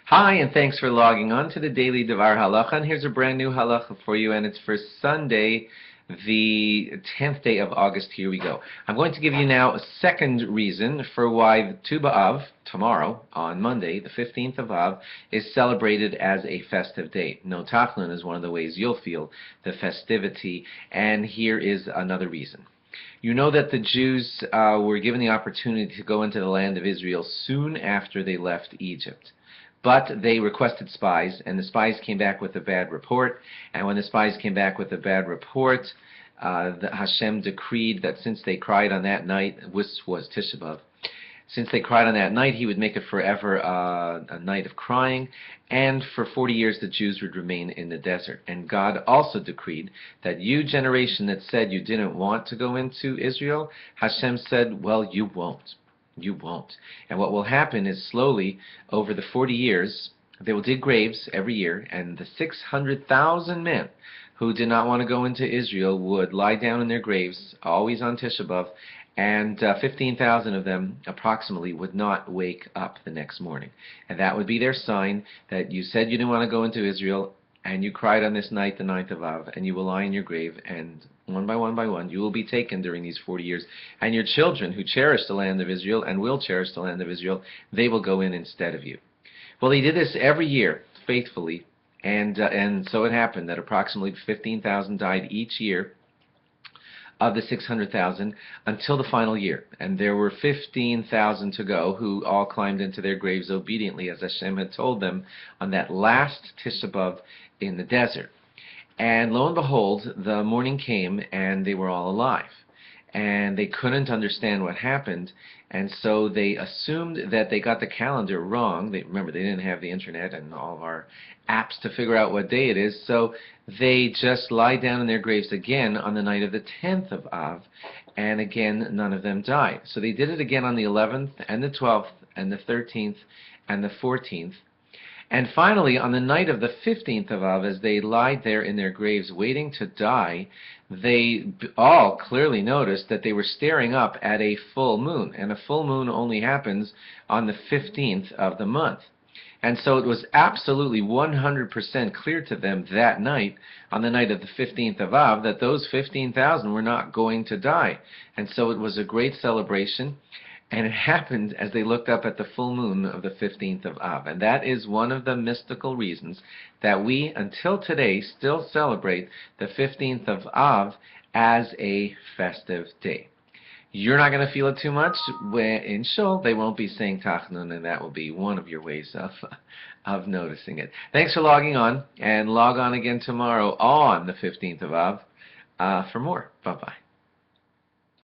Hi, and thanks for logging on to the Daily DVAR halacha. And here's a brand new halacha for you, and it's for Sunday, the 10th day of August. Here we go. I'm going to give you now a second reason for why the Tu B'Av, tomorrow, on Monday, the 15th of Av, is celebrated as a festive day. No Tachlin is one of the ways you'll feel the festivity, and here is another reason. You know that the Jews were given the opportunity to go into the land of Israel soon after they left Egypt. But they requested spies, and the spies came back with a bad report. And when the spies came back with a bad report, Hashem decreed that since they cried on that night, which was Tisha B'Av, since they cried on that night, he would make it forever a night of crying, and for 40 years the Jews would remain in the desert. And God also decreed that you generation that said you didn't want to go into Israel, Hashem said, well, you won't. You won't. And what will happen is slowly, over the 40 years, they will dig graves every year, and the 600,000 men who did not want to go into Israel would lie down in their graves, always on Tisha B'Av, and 15,000 of them, approximately, would not wake up the next morning. And that would be their sign that you said you didn't want to go into Israel, and you cried on this night, the 9th of Av, and you will lie in your grave, and one by one, you will be taken during these 40 years. And your children, who cherish the land of Israel and will cherish the land of Israel, they will go in instead of you. Well, he did this every year, faithfully, and so it happened that approximately 15,000 died each year of the 600,000 until the final year. And there were 15,000 to go who all climbed into their graves obediently as Hashem had told them on that last Tisha B'Av in the desert. And lo and behold, the morning came and they were all alive. And they couldn't understand what happened, and so they assumed that they got the calendar wrong. Remember, they didn't have the internet and all of our apps to figure out what day it is, so they just lie down in their graves again on the night of the 10th of Av, and again none of them died. So they did it again on the 11th and the 12th and the 13th and the 14th. And finally, on the night of the 15th of Av, as they lied there in their graves waiting to die, they all clearly noticed that they were staring up at a full moon. And a full moon only happens on the 15th of the month. And so it was absolutely 100% clear to them that night, on the night of the 15th of Av, that those 15,000 were not going to die. And so it was a great celebration. And it happened as they looked up at the full moon of the 15th of Av. And that is one of the mystical reasons that we, until today, still celebrate the 15th of Av as a festive day. You're not going to feel it too much. In Shul, they won't be saying Tachnun, and that will be one of your ways of noticing it. Thanks for logging on, and log on again tomorrow on the 15th of Av for more. Bye-bye.